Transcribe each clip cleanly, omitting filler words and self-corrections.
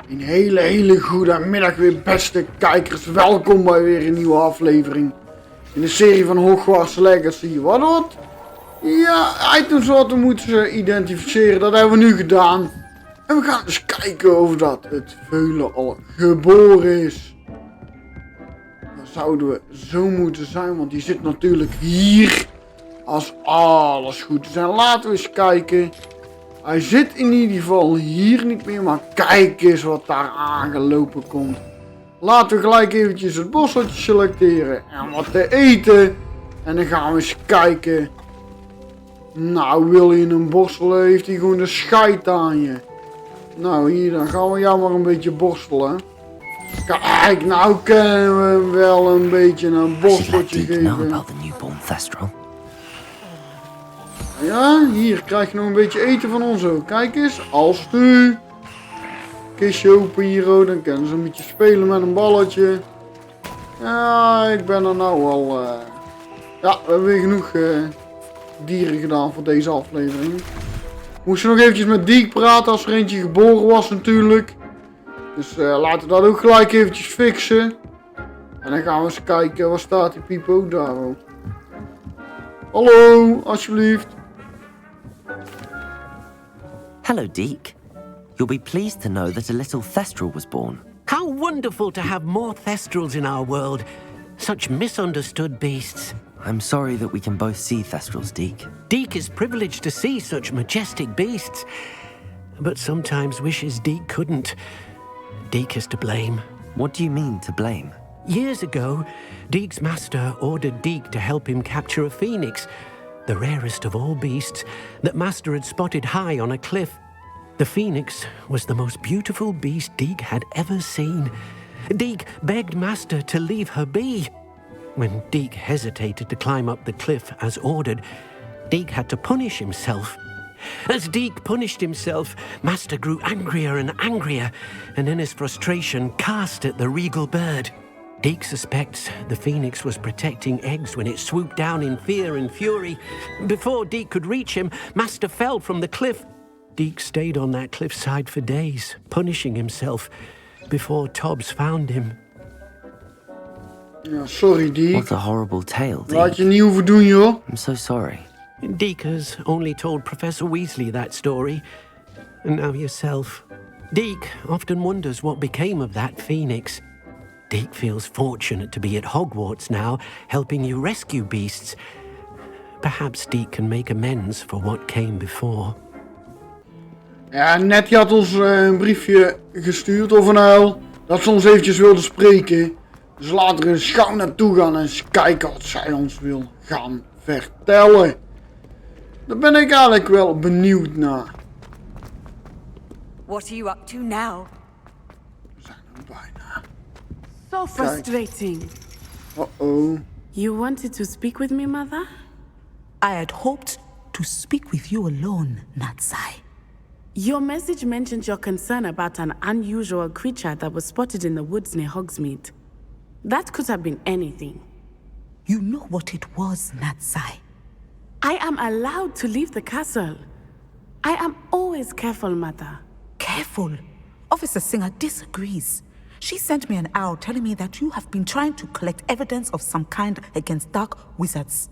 Een hele goede middag weer, beste kijkers. Welkom bij weer een nieuwe aflevering in de serie van Hogwarts Legacy. Wat? Ja, items wat we moeten identificeren, dat hebben we nu gedaan. En we gaan eens kijken of dat het veulen al geboren is. Dan zouden we zo moeten zijn, want die zit natuurlijk hier. Als alles goed is. En laten we eens kijken. Hij zit in ieder geval hier niet meer, maar kijk eens wat daar aangelopen komt. Laten we gelijk eventjes het bosseltje selecteren en wat te eten. En dan gaan we eens kijken. Nou, wil je een borstelen, heeft hij gewoon de scheid aan je. Nou, hier, dan gaan we jou maar een beetje borstelen. Kijk, nou kunnen we hem wel een beetje een borsteltje geven. Ja, hier krijg je nog een beetje eten van ons ook. Kijk eens, als u. Kistje open hier, oh, dan kunnen ze een beetje spelen met een balletje. Ja, ik ben er nou al. Ja, we hebben weer genoeg dieren gedaan voor deze aflevering. Moest je nog eventjes met Diek praten als er eentje geboren was natuurlijk. Dus laten we dat ook gelijk eventjes fixen. En dan gaan we eens kijken, waar staat die Pipo? Daar. Oh. Hallo, alsjeblieft. Hello, Deke. You'll be pleased to know that a little Thestral was born. How wonderful to have more Thestrals in our world. Such misunderstood beasts. I'm sorry that we can both see Thestrals, Deke. Deke is privileged to see such majestic beasts, but sometimes wishes Deke couldn't. Deke is to blame. What do you mean, to blame? Years ago, Deke's master ordered Deke to help him capture a phoenix, the rarest of all beasts, that master had spotted high on a cliff. The phoenix was the most beautiful beast Deke had ever seen. Deke begged master to leave her be. When Deke hesitated to climb up the cliff as ordered, Deke had to punish himself. As Deke punished himself, master grew angrier and angrier, and in his frustration cast at the regal bird. Deke suspects the phoenix was protecting eggs when it swooped down in fear and fury. Before Deke could reach him, master fell from the cliff. Deke stayed on that cliffside for days, punishing himself, before Tobbs found him. Ja, sorry, Deke. What a horrible tale, Deke. Laat je niet hoeven doen, joh. I'm so sorry. Deke has only told Professor Weasley that story, and now yourself. Deke often wonders what became of that phoenix. Deke feels fortunate to be at Hogwarts now, helping you rescue beasts. Perhaps Deke can make amends for what came before. Ja, net had ons een briefje gestuurd, of een uil, dat ze ons eventjes wilde spreken. Dus laten we eens gauw naartoe gaan en eens kijken wat zij ons wil gaan vertellen. Daar ben ik eigenlijk wel benieuwd naar. What are you up to now? We zijn er bijna. So frustrating. Uh-oh. You wanted to speak with me, Mother? I had hoped to speak with you alone, Natsai. Your message mentioned your concern about an unusual creature that was spotted in the woods near Hogsmeade. That could have been anything. You know what it was, Natsai. I am allowed to leave the castle. I am always careful, Mother. Careful. Officer Singer disagrees. She sent me an owl telling me that you have been trying to collect evidence of some kind against dark wizards.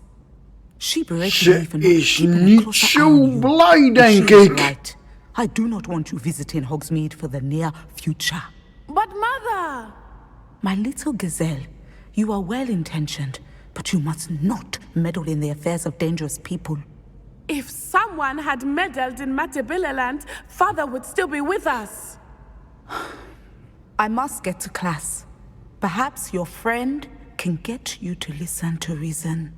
She berated me for not keeping a closer eye on you. Blij, But she denk was ik. right. I do not want you visiting Hogsmeade for the near future. But Mother! My little gazelle, you are well-intentioned, but you must not meddle in the affairs of dangerous people. If someone had meddled in Matabeleland, Father would still be with us. I must get to class. Perhaps your friend can get you to listen to reason.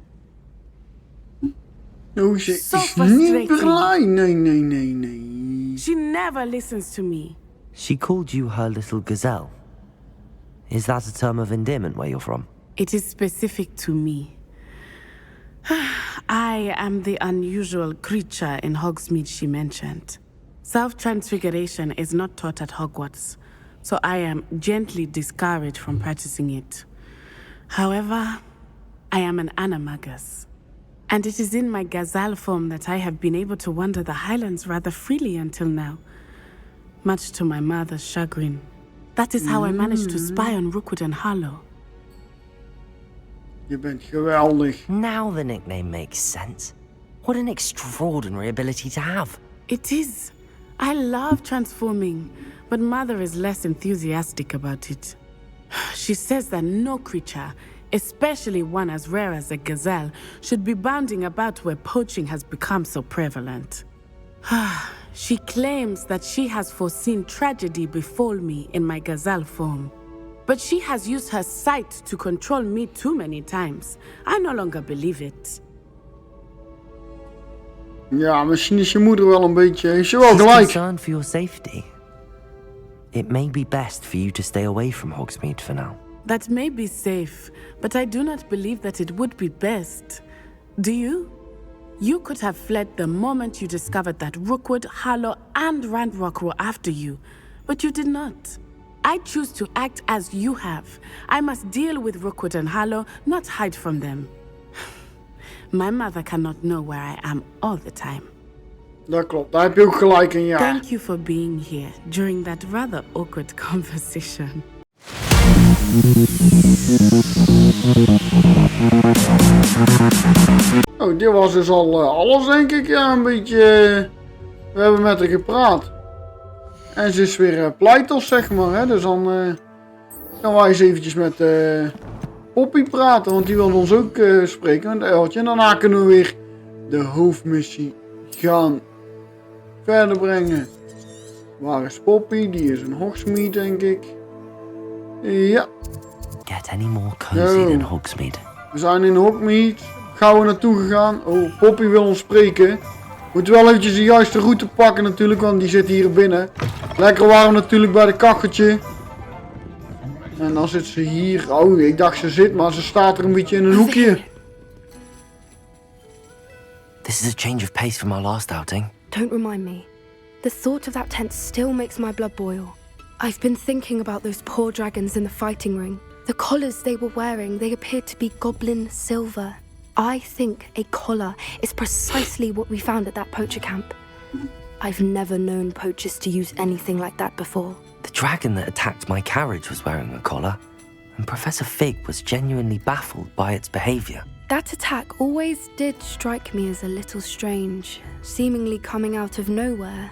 No, ze So is niet frustrating. blij. Nee. She never listens to me. She called you her little gazelle. Is that a term of endearment where you're from? It is specific to me. I am the unusual creature in Hogsmeade she mentioned. Self-transfiguration is not taught at Hogwarts, so I am gently discouraged from practicing it. However, I am an animagus, and it is in my gazelle form that I have been able to wander the highlands rather freely until now. much to my mother's chagrin. That is how I managed to spy on Rookwood and Harlow. Je bent geweldig. Now the nickname makes sense. What an extraordinary ability to have. It is. I love transforming, but Mother is less enthusiastic about it. She says that no creature, especially one as rare as a gazelle, should be bounding about where poaching has become so prevalent. She claims that she has foreseen tragedy befall me in my gazelle form. But she has used her sight to control me too many times. I no longer believe it. Ja, misschien is je moeder wel een beetje... Is je wel She's gelijk. concerned for your safety. It may be best for you to stay away from Hogsmeade for now. That may be safe, but I do not believe that it would be best. Do you? You could have fled the moment you discovered that Rookwood, Harlow, and Ranrock were after you, but you did not. I choose to act as you have. I must deal with Rookwood and Harlow, not hide from them. My mother cannot know where I am all the time. Dat klopt, daar heb je ook gelijk in, ja. Thank you for being here during that rather awkward conversation. Oh, dit was dus al alles, denk ik. Ja, een beetje... we hebben met haar gepraat. En ze is weer pleitos, zeg maar. Hè? Dus dan gaan wij eens eventjes met Poppy praten. Want die wil ons ook spreken. Met Uiltje. En daarna kunnen we weer de hoofdmissie gaan verder brengen. Waar is Poppy? Die is in Hogsmeade, denk ik. Ja. Get any more cozy than Hogsmeade. We zijn in Hogsmeade. Gaan we naartoe gegaan. Oh, Poppy wil ons spreken. Moeten wel eventjes de juiste route pakken natuurlijk, want die zit hier binnen. Lekker warm natuurlijk bij de kacheltje. En dan zit ze hier. Oh, ik dacht ze zit, maar ze staat er een beetje in een hoekje. This is a change of pace from our last outing. Don't remind me. The thought of that tent still makes my blood boil. I've been thinking about those poor dragons in the fighting ring. The collars they were wearing, they appeared to be goblin silver. I think a collar is precisely what we found at that poacher camp. I've never known poachers to use anything like that before. The dragon that attacked my carriage was wearing a collar, and Professor Fig was genuinely baffled by its behavior. That attack always did strike me as a little strange, seemingly coming out of nowhere.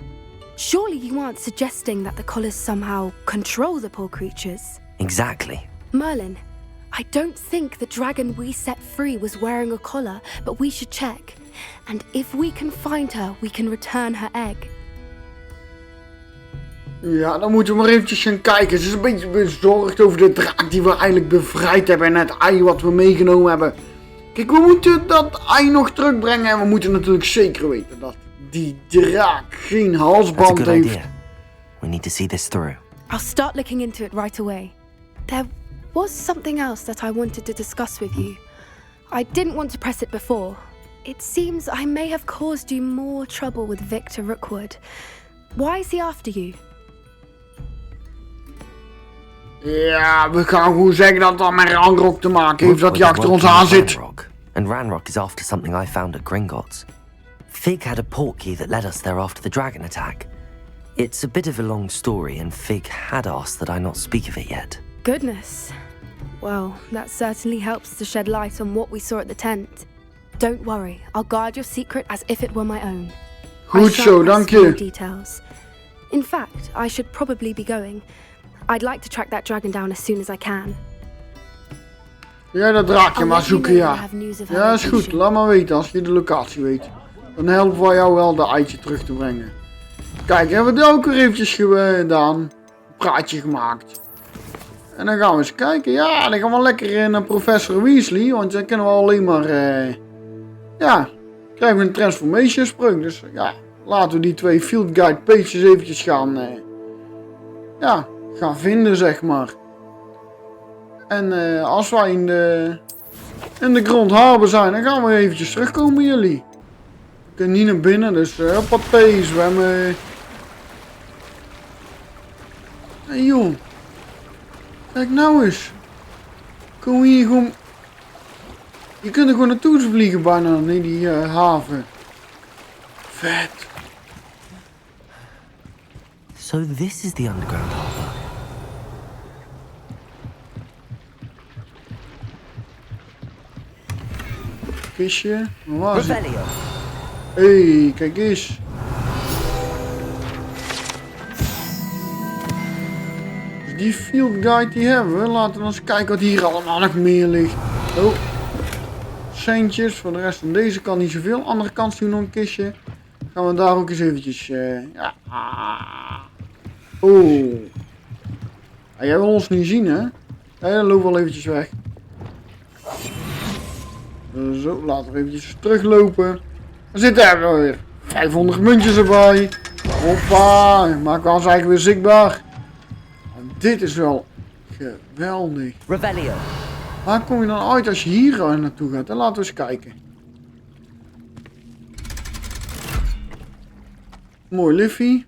Surely you aren't suggesting that the collars somehow control the poor creatures? Exactly. Merlin, I don't think the dragon we set free was wearing a collar, but we should check. And if we can find her, we can return her egg. Ja, dan moeten we maar eventjes gaan kijken. Ze is een beetje bezorgd over de draak die we eigenlijk bevrijd hebben. En het ei wat we meegenomen hebben. Kijk, we moeten dat ei nog terugbrengen. En we moeten natuurlijk zeker weten dat die draak geen halsband That's a good heeft. idea. We need to see this through. I'll start looking into it right away. There was something else that I wanted to discuss with you. I didn't want to press it before. It seems I may have caused you more trouble with Victor Rookwood. Why is he after you? Ja, we gaan gewoon zeggen dat dat met Ranrock te maken heeft, dat hij achter ons aan zit. Ranrock. And Ranrock is after something I found at Gringotts. Fig had a portkey that led us there after the dragon attack. It's a bit of a long story, and Fig had asked that I not speak of it yet. Goodness. Well, that certainly helps to shed light on what we saw at the tent. Don't worry, I'll guard your secret as if it were my own. Goed zo, dank je. Details. In fact, I should probably be going. I'd like to track that dragon down as soon as I can. Ja, dat draakje maar zoeken, ja. Ja, is goed. Laat maar weten als je de locatie weet. Dan helpen we jou wel de eitje terug te brengen. Kijk, hebben we het ook weer eventjes gedaan. Een praatje gemaakt. En dan gaan we eens kijken. Ja, dan gaan we lekker naar professor Weasley. Want dan kunnen we alleen maar... ja, krijgen we een transformation spreuk. Dus ja, laten we die twee field guide pages eventjes gaan... ja, gaan vinden, zeg maar. En als wij in de grondhaven zijn, dan gaan we eventjes terugkomen, jullie. We kunnen niet naar binnen, dus hoppatee, zwemmen. Hé joh. Kijk nou eens. Kom hier gewoon... Je kunt er gewoon naartoe vliegen bijna, in die haven. Vet. So this is the underground harbor. Kistje. Waar is het? Revelio. Hey, kijk eens. Dus die field guide die hebben we. Laten we eens kijken wat hier allemaal nog meer ligt. Oh. Centjes. Voor de rest van deze kan niet zoveel. Andere kant zien we nog een kistje. Gaan we daar ook eens eventjes... ja. Oh. Ja, jij wil ons niet zien, hè? Ja, dan lopen we wel eventjes weg. Zo, laten we eventjes teruglopen. Dan zitten er weer 500 muntjes erbij. Hoppa, maak ons eigenlijk weer zichtbaar. En dit is wel geweldig. Revelio. Waar kom je dan uit als je hier naartoe gaat? Dan laten we eens kijken. Mooi liffie.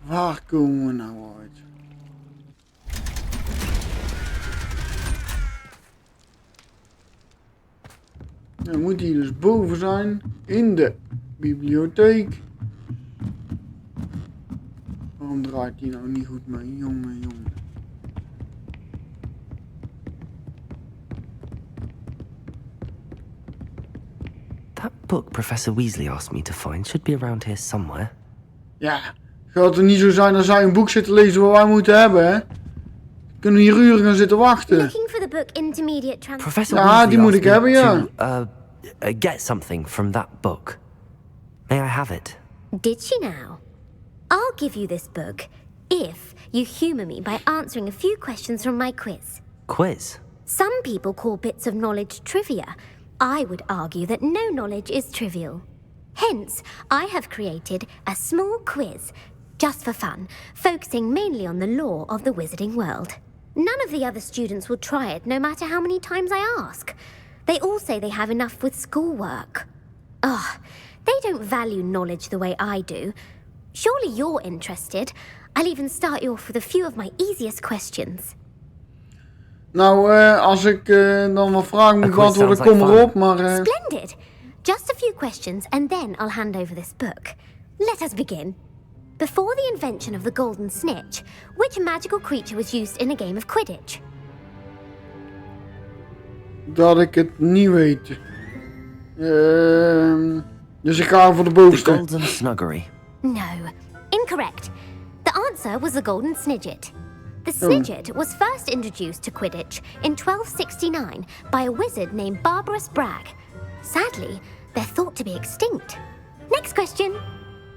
Waar komen we nou uit? Dan moet hij dus boven zijn. In de bibliotheek. Waarom draait hij nou niet goed mee? Jongen. That book Professor Weasley asked me to find should be around here somewhere. Ja, gaat het niet zo zijn als zij een boek zitten lezen wat wij moeten hebben, hè? Kunnen we hier uren gaan zitten wachten? Looking for the book Intermediate Trans... Professor Ja, Weasley die moet asked ik hebben, me ja. to get something from that book. May I have it? Did she now? I'll give you this book if you humour me by answering a few questions from my quiz. Quiz? Some people call bits of knowledge trivia. I would argue that no knowledge is trivial. Hence, I have created a small quiz, just for fun, focusing mainly on the lore of the wizarding world. None of the other students will try it, no matter how many times I ask. They all say they have enough with schoolwork. Ugh, they don't value knowledge the way I do. Surely you're interested. I'll even start you off with a few of my easiest questions. Nou, als ik dan wat vragen moet beantwoorden, kom erop, maar... Splendid! Just a few questions and then I'll hand over this book. Let us begin. Before the invention of the golden snitch, which magical creature was used in a game of Quidditch? Dat ik het niet weet. Dus ik ga voor de bovenste. The Golden Snuggery. No, incorrect. The answer was the golden snidget. The snidget was first introduced to Quidditch in 1269 by a wizard named Barbarous Bragg. Sadly, they're thought to be extinct. Next question.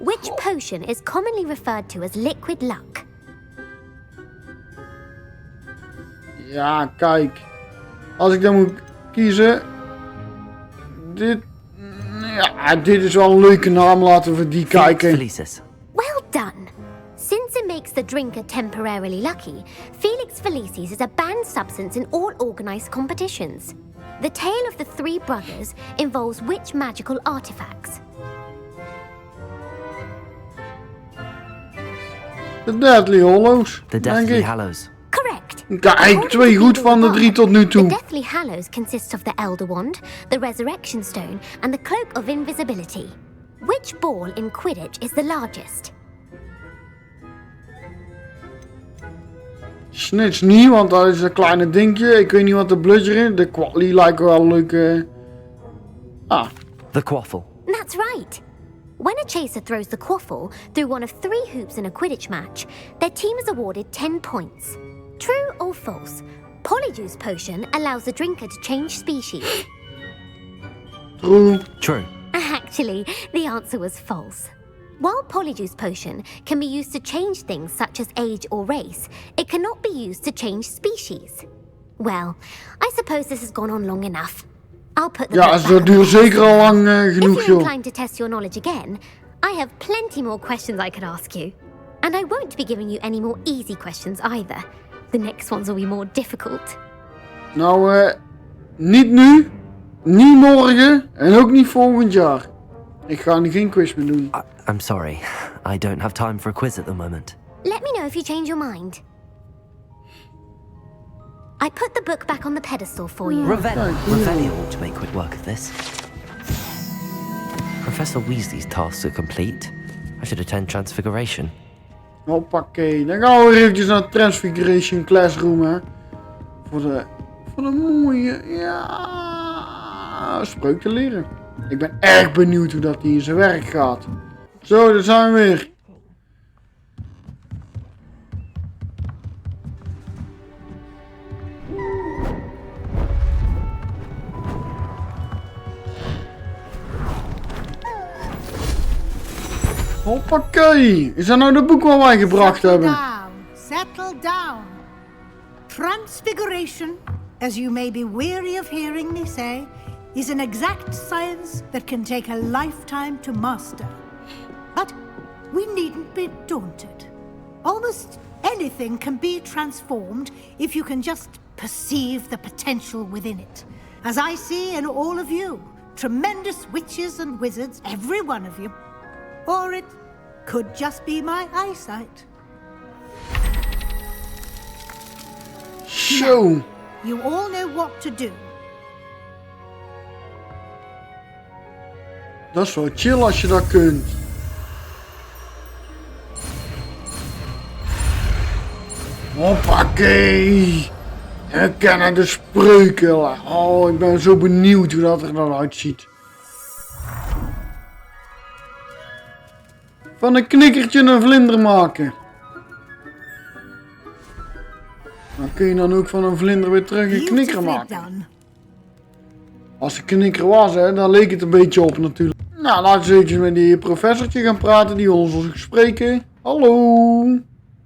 Which potion is commonly referred to as liquid luck? Ja, kijk. Als ik dan moet kiezen... Dit is wel een leuke naam. Laten we die kijken. Felicis. Well done. Since it makes the drinker temporarily lucky, Felix Felicis is a banned substance in all organized competitions. The tale of the three brothers involves which magical artifacts? De Deathly Hallows. The Deathly Hallows. Correct. Kijk, 2 goed van de 3 tot nu The toe. Deathly Hallows consists of the Elder Wand, the Resurrection Stone, and the Cloak of Invisibility. Which ball in Quidditch is the largest? Snitch niet, want dat is een kleine dingetje. Ik weet niet wat de bludger is. De quali lijkt wel leuk. The Quaffle. That's right. When a chaser throws the quaffle through one of 3 hoops in a Quidditch match, their team is awarded 10 points. True or false? Polyjuice Potion allows the drinker to change species. True. True. Actually, the answer was false. While Polyjuice Potion can be used to change things such as age or race, it cannot be used to change species. Well, I suppose this has gone on long enough. I'll put the Ja, dat duurt zeker al lang genoeg, If you're joh. inclined to test your knowledge again, I have plenty more questions I could ask you. And I won't be giving you any more easy questions either. The next ones will be more difficult. Nou, niet nu, niet morgen en ook niet volgend jaar. Ik ga nu geen quiz meer doen. I'm sorry. I don't have time for a quiz at the moment. Let me know if you change your mind. I put the book back on the pedestal for you. Revelio ought to make quick work of this. Professor Weasley's tasks are complete. I should attend Transfiguration. Hoppakee, dan gaan we weer eventjes naar Transfiguration Classroom, hè. Voor de mooie, ja, spreuk te leren. Ik ben erg benieuwd hoe dat die in zijn werk gaat. Zo, daar zijn we weer. Hoppakee, is dat nou de boek wat wij gebracht hebben? Settle down. Transfiguration, as you may be weary of hearing me say, is an exact science that can take a lifetime to master. But we needn't be daunted. Almost anything can be transformed if you can just perceive the potential within it. As I see in all of you, tremendous witches and wizards, every one of you. Or it could just be my eyesight. Zo. You all know what to do. Dat is wel chill als je dat kunt. Hoppakee. We kennen de spreuken. Oh, ik ben zo benieuwd hoe dat er dan uitziet. Van een knikkertje een vlinder maken. Dan kun je dan ook van een vlinder weer terug een knikker maken. Als het knikker was, hè, dan leek het een beetje op natuurlijk. Nou, laten we eventjes met die professortje gaan praten die ons wil spreken. Hallo.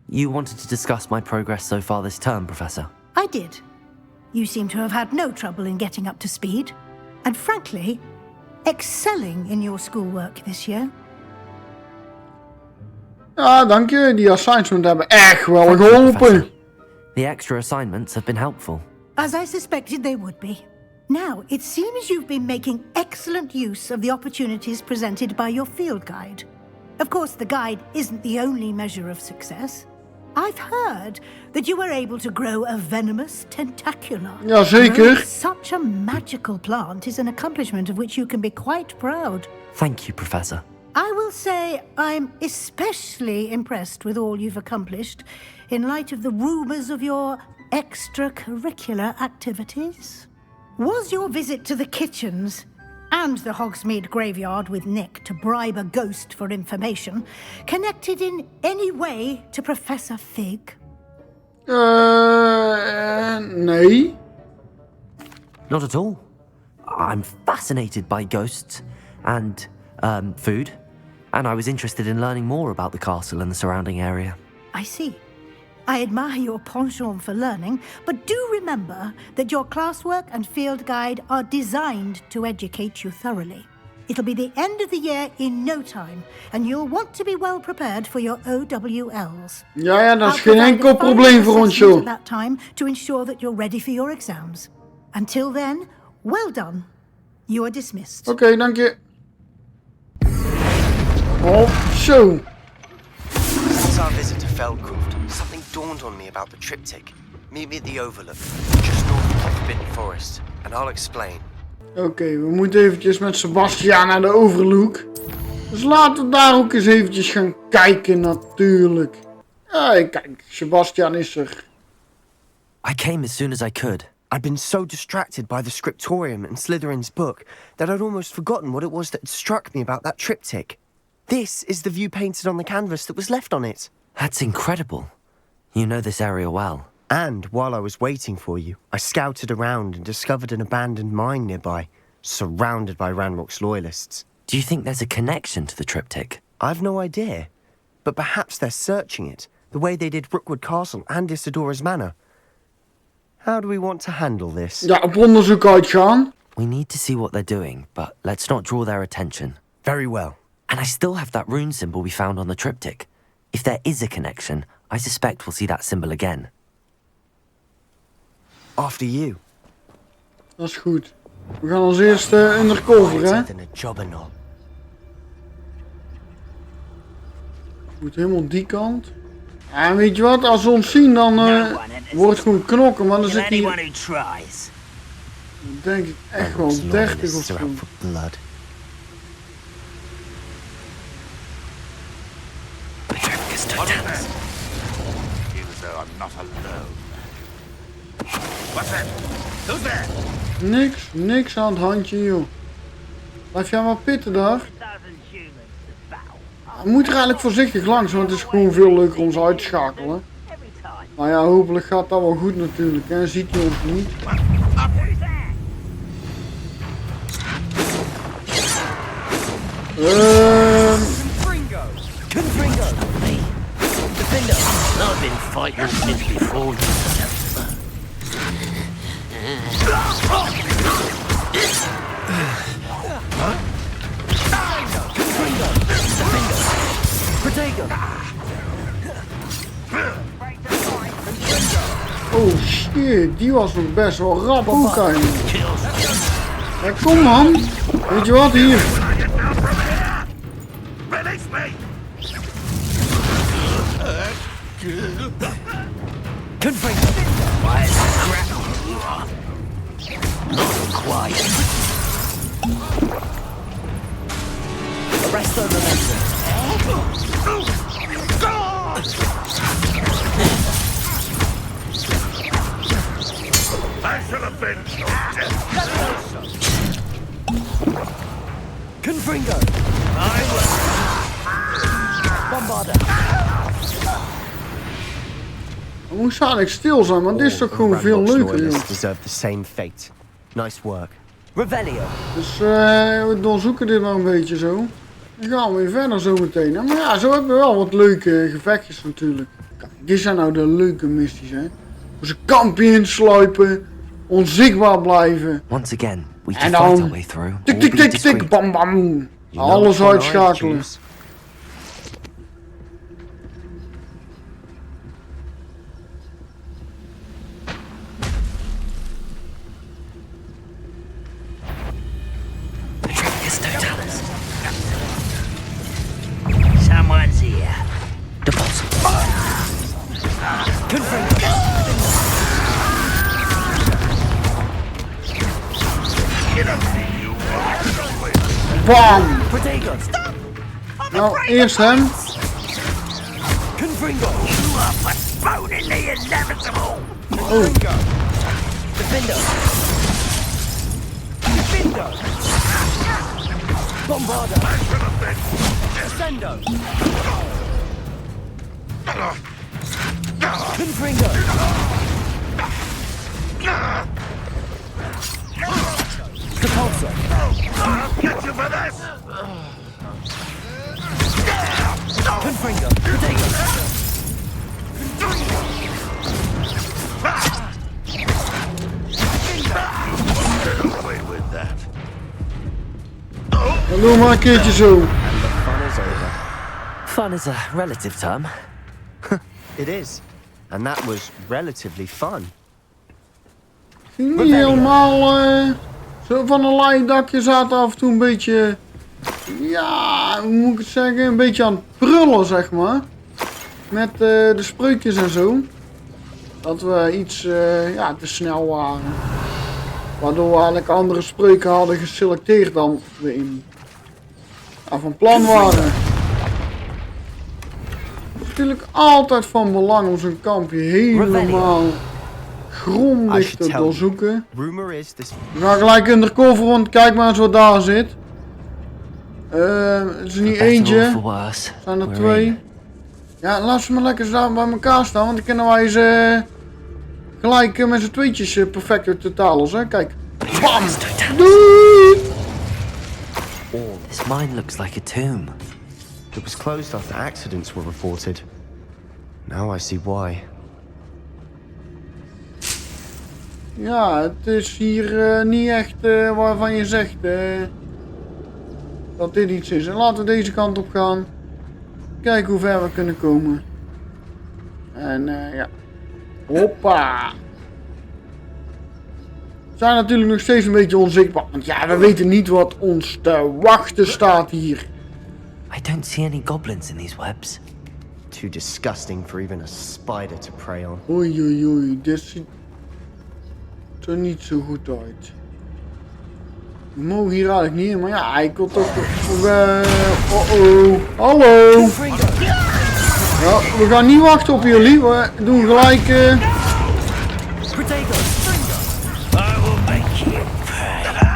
You wanted to discuss my progress so far this term, Professor? I did. You seem to have had no trouble in getting up to speed. And frankly, excelling in your schoolwork this year. Ja, dank je. Die assignments hebben echt wel geholpen. The extra assignments have been helpful. As I suspected they would be. Now, it seems you've been making excellent use of the opportunities presented by your field guide. Of course, the guide isn't the only measure of success. I've heard that you were able to grow a venomous tentacular. Jazeker. Such a magical plant is an accomplishment of which you can be quite proud. Thank you, Professor. I will say I'm especially impressed with all you've accomplished in light of the rumors of your extracurricular activities. Was your visit to the kitchens and the Hogsmeade graveyard with Nick to bribe a ghost for information connected in any way to Professor Fig? Nee. Not at all. I'm fascinated by ghosts and food, and I was interested in learning more about the castle and the surrounding area. I see. I admire your penchant for learning, but do remember that your classwork and field guide are designed to educate you thoroughly. It'll be the end of the year in no time, and you'll want to be well prepared for your OWLs. Ja, dat is geen enkel probleem voor ons, joh. At that time to ensure that you're ready for your exams. Until then, well done. You are dismissed. Oké, dank je. Oh, zo. Since our visit to Feldcroft, something dawned on me about the triptych. Meet me at the Overlook, just north of the Forbidden Forest, and I'll explain. Oké, we moeten eventjes met Sebastian naar de Overlook. Dus laten we daar ook eens eventjes gaan kijken natuurlijk. Ja, kijk, Sebastian is er. I came as soon as I could. I'd been so distracted by the scriptorium and Slytherin's book that I'd almost forgotten what it was that had struck me about that triptych. This is the view painted on the canvas that was left on it. That's incredible. You know this area well. And while I was waiting for you, I scouted around and discovered an abandoned mine nearby, surrounded by Ranrock's loyalists. Do you think there's a connection to the triptych? I've no idea, but perhaps they're searching it, the way they did Rookwood Castle and Isidora's Manor. How do we want to handle this? Ja, op onderzoek uitgaan. We need to see what they're doing, but let's not draw their attention. Very well. And I still have that rune symbol we found on the triptych. If there is a connection, I suspect we'll see that symbol again. After you. Dat is goed. We gaan als eerste undercover, hè? Moet helemaal die kant. En weet je wat, als ze ons zien, dan wordt het gewoon knokken, maar dan zit hier... denk ik echt wel 30 of zo. not alone. What's that? Who's there? Niks aan het handje, joh. Blijf jij maar pitten daar. We moeten er eigenlijk voorzichtig langs, want het is gewoon veel leuker om ze uit te schakelen. Maar ja, hopelijk gaat dat wel goed natuurlijk, hè. Ziet hij ons niet. I've been fighting since before you. Oh shit, die was nog best wel rap ook eigenlijk. Ja, kom man. Weet je wat, hier. Release me! Confringo! Why is that crap? Not quiet. Arrest the remainder. I should have been so dead. Confringo! I will. Bombarder! We moesten eigenlijk stil zijn, want dit is toch gewoon veel leuker, joh. Deserve the same fate. Nice work. Revelio. Dus we doorzoeken dit maar een beetje zo. Dan gaan we weer verder zo meteen. Hè? Maar ja, zo hebben we wel wat leuke gevechtjes natuurlijk. Kijk, dit zijn nou de leuke missies, hè. Onze kampje insluipen. Onzichtbaar blijven. Once again, we En can fight our dan way through. tik tik tik tik bam bam. Alles uitschakelen. Someone's here. Deposit. Bam! Nou, eerst hem. Confringo! You are postponing the inevitable! Oh. Defendo! Defendo! Bombarder! Descendo! Confringo! Repulsor! I'll get you for this! Confringo! Potato! Get away with that. Dan doen we maar een keertje zo. Fun is a relative term. It is. And that was relatively fun. Ging niet helemaal zo van een laaien dakje, zaten af en toe een beetje, ja, hoe moet ik het zeggen, een beetje aan het prullen, zeg maar. Met de spreukjes en zo. Dat we iets ja, te snel waren. Waardoor we eigenlijk andere spreuken hadden geselecteerd dan we in van plan waren. Het is natuurlijk altijd van belang om zo'n kampje helemaal grondig te doorzoeken. We gaan gelijk undercover, want kijk maar eens wat daar zit. Het is niet eentje. Zijn er twee. Ja, laat ze maar lekker staan bij elkaar staan, want dan kunnen wij ze gelijk met z'n tweetjes perfect uit de talos, hè. Kijk. Bam! Doei! This mine looks like a tomb. It was closed after accidents were reported. Now I see why. Ja, het is hier niet echt waarvan je zegt dat dit iets is. En laten we deze kant op gaan. Kijken hoe ver we kunnen komen. En ja. Hoppa. We zijn natuurlijk nog steeds een beetje onzichtbaar. Want ja, we weten niet wat ons te wachten staat hier. I don't see any goblins in these webs. Too disgusting for even a spider to prey on. Oei oei oei, dit ziet er niet zo goed uit. We mogen hier eigenlijk niet in, maar ja, ik wil toch... oh-oh, hallo! Ja, we gaan niet wachten op jullie. We doen gelijk...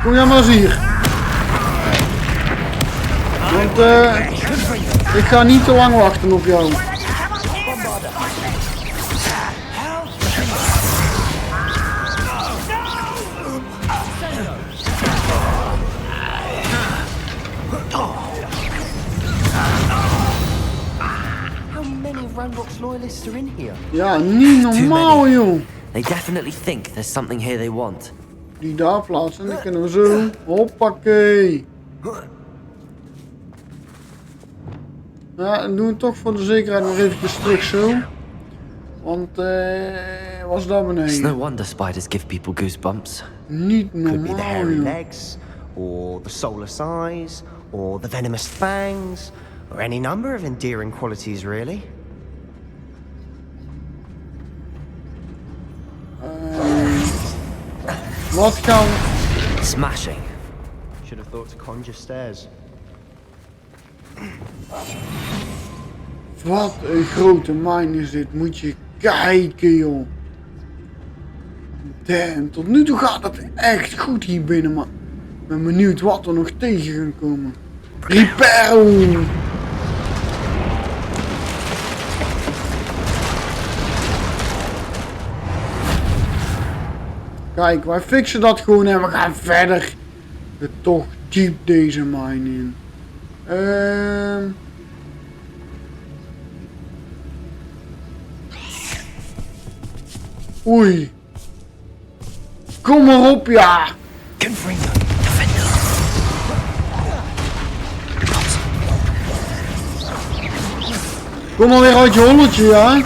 Kom jij maar eens hier. Want ik ga niet te lang wachten op jou. Loyalists are in here. Ja, niet normaal, joh. They definitely think there's something here they want. Die daar plaatsen, dan kunnen we zo. Hoppakee. Ja, dan doen we toch voor de zekerheid nog eventjes terug zo. Want, was daar It's beneden? no wonder spiders give people goosebumps. Niet Could be the normaal, hairy joh. legs, or the soulless eyes, or the venomous fangs, or any number of endearing qualities, really. Wat gaan... Smashing. Should have thought to conjure stairs. Wat een grote mine is dit. Moet je kijken, joh. Damn, tot nu toe gaat het echt goed hier binnen, maar ik ben benieuwd wat er nog tegen gaan komen. Reparo! Kijk, wij fixen dat gewoon en we gaan verder. Toch diep deze mine in. Oei. Kom maar op, ja. Kom maar weer uit je holletje, ja.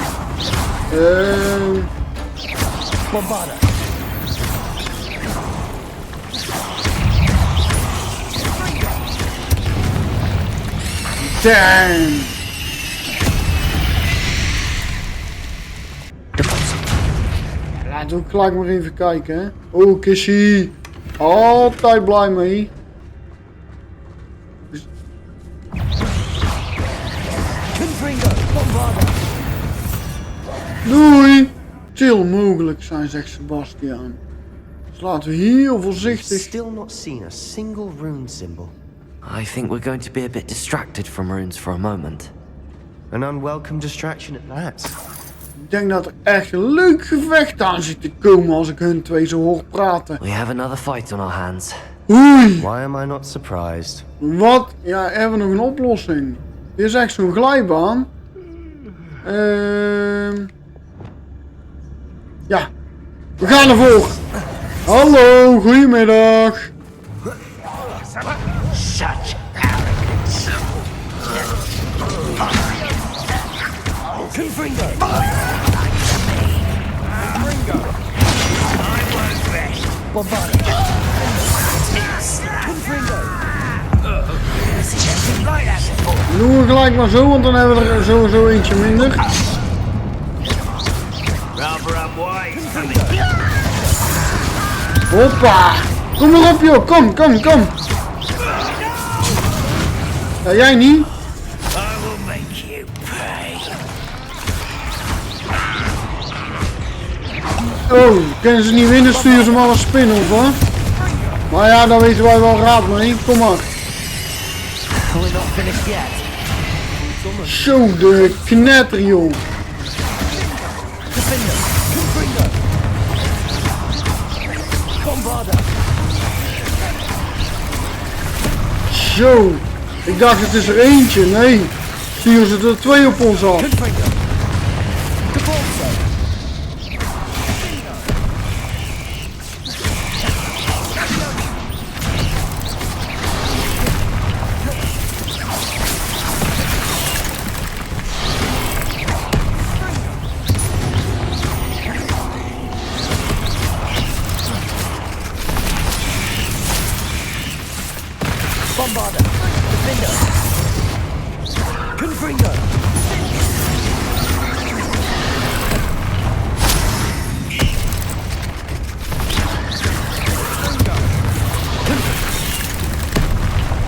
Damn. Laten we ook gelijk maar even kijken, hè. Oh, Kissy. Altijd blij mee. Dus... Doei. Chill mogelijk zijn, zegt Sebastian. Dus laten we heel voorzichtig... Still not seen a single rune symbol. I think we're going to be a bit distracted from runes for a moment. An unwelcome distraction at that. Ik denk dat er echt een leuk gevecht aan zit te komen als ik hun twee zo hoor praten. We have another fight on our hands. Oei. Why am I not surprised? Wat? Ja, hebben we nog een oplossing? Dit is echt zo'n glijbaan. Ja. We gaan ervoor. Hallo, goedemiddag. Such arrogance. Confringo. Confringo. I won't rest. Confringo. Doen we gelijk maar zo, want dan hebben we er sowieso eentje minder. Hoppa. Kom maar op, joh. Kom, kom, kom. Ja, jij niet? Oh, kunnen ze niet winnen, sturen ze maar een spin-off, hoor. Maar ja, daar weten wij wel raad mee. Kom maar. Zo, de knetter, joh. Zo, ik dacht het is er eentje. Nee, sturen ze er twee op ons af.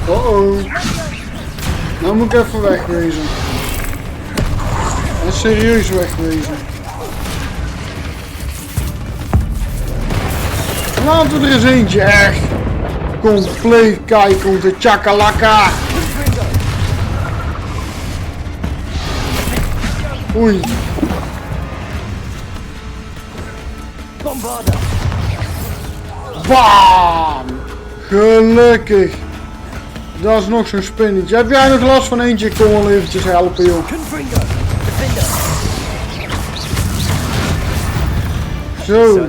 Oh. Nou moet ik even wegwezen. serieus wegwezen. Laten we er eens eentje echt compleet kijken om te chakalaka. Oei. Bam! Gelukkig. Dat is nog zo'n spinnetje. Heb jij nog last van eentje? Ik kom wel eventjes helpen, joh. Zo.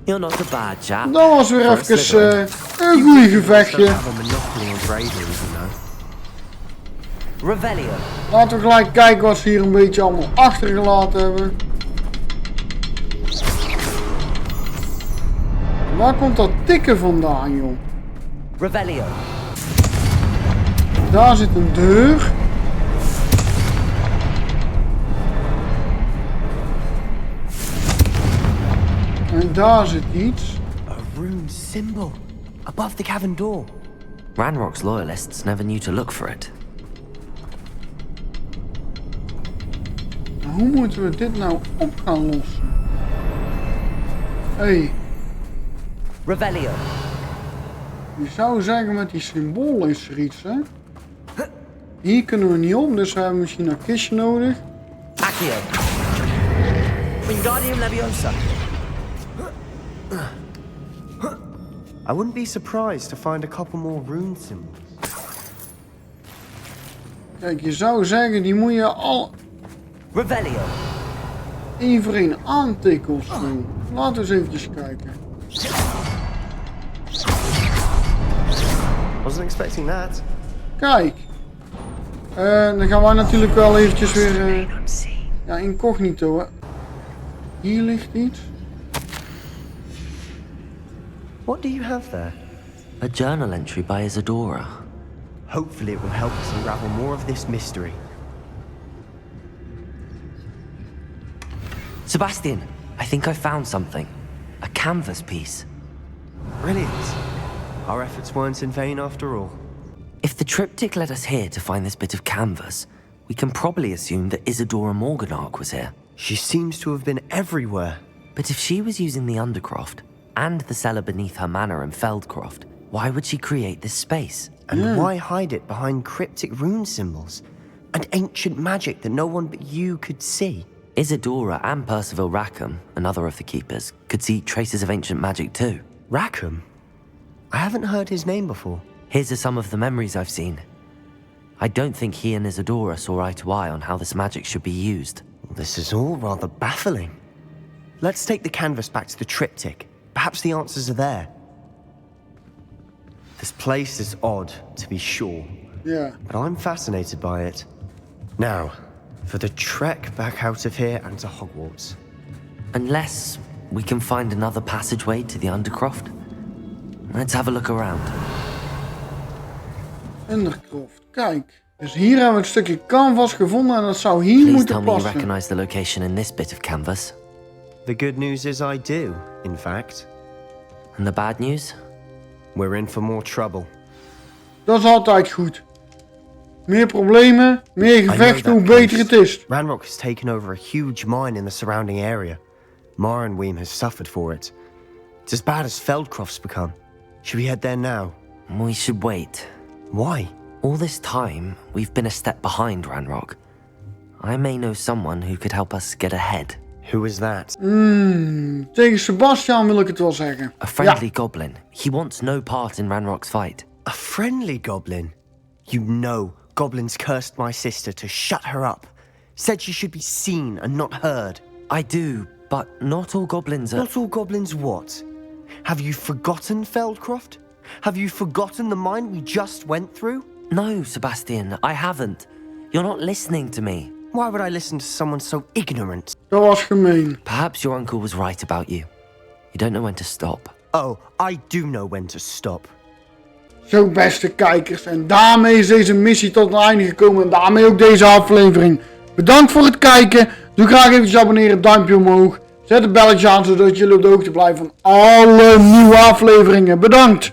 You're not a bad chap. Dat was weer even een goeie gevechtje. Revelio. Laten we gelijk kijken wat ze hier een beetje allemaal achtergelaten hebben. Waar komt dat tikken vandaan, joh? Revelio. Daar zit een deur. En daar zit iets. A rune symbol above the cavern door. Ranrock's loyalists never knew to look for it. Hoe moeten we dit nou op gaan lossen? Hey. Revelio. Je zou zeggen met die symbool is er iets, hè? Hier kunnen we niet op, dus we hebben misschien een kistje nodig. Accio. Wingardium Leviosa. I wouldn't be surprised to find a couple more rune symbols. Kijk, je zou zeggen, die moet je al Revelio. één voor één aantikken of zo. Laten we eens eventjes kijken. Wasn't expecting that. Kijk. Dan gaan wij natuurlijk wel eventjes weer ja, incognito, hè. Hier ligt iets. What do you have there? A journal entry by Isadora. Hopefully it will help us unravel more of this mystery. Sebastian, I think I found something. A canvas piece. Brilliant. Our efforts weren't in vain after all. If the triptych led us here to find this bit of canvas, we can probably assume that Isadora Morganark was here. She seems to have been everywhere. But if she was using the Undercroft, and the cellar beneath her manor in Feldcroft, why would she create this space? And why hide it behind cryptic rune symbols? And ancient magic that no one but you could see? Isadora and Percival Rackham, another of the keepers, could see traces of ancient magic too. Rackham? I haven't heard his name before. His are some of the memories I've seen. I don't think he and Isadora saw eye to eye on how this magic should be used. This is all rather baffling. Let's take the canvas back to the triptych. Perhaps the answers are there. This place is odd, to be sure. Yeah. But I'm fascinated by it. Now, for the trek back out of here and to Hogwarts. Unless we can find another passageway to the Undercroft. Let's have a look around. Undercroft, kijk. Dus hier hebben we een stukje canvas gevonden en dat zou hier Please moeten tell me you passen. recognize the location in this bit of canvas. The good news is I do, in fact. And the bad news? We're in for more trouble. Dat is altijd goed. Meer problemen, meer gevechten, hoe beter het is. Ranrock has taken over a huge mine in the surrounding area. Marenweem has suffered for it. It's as bad as Feldcroft's become. Should we head there now? We should wait. Why? All this time, we've been a step behind Ranrock. I may know someone who could help us get ahead. Who is that? Tegen Sebastian wil ik het wel zeggen. A friendly goblin. He wants no part in Ranrock's fight. A friendly goblin? You know goblins cursed my sister to shut her up. Said she should be seen and not heard. I do, but not all goblins are... Not all goblins what? Have you forgotten Feldcroft? Have you forgotten the mine we just went through? No, Sebastian, I haven't. You're not listening to me. Why would I listen to someone so ignorant? Dat was gemeen. Perhaps your uncle was right about you. You don't know when to stop. Oh, I do know when to stop. Zo, beste kijkers. En daarmee is deze missie tot een einde gekomen. En daarmee ook deze aflevering. Bedankt voor het kijken. Doe graag even abonneren. Duimpje omhoog. Zet het belletje aan zodat jullie op de hoogte blijven van alle nieuwe afleveringen. Bedankt.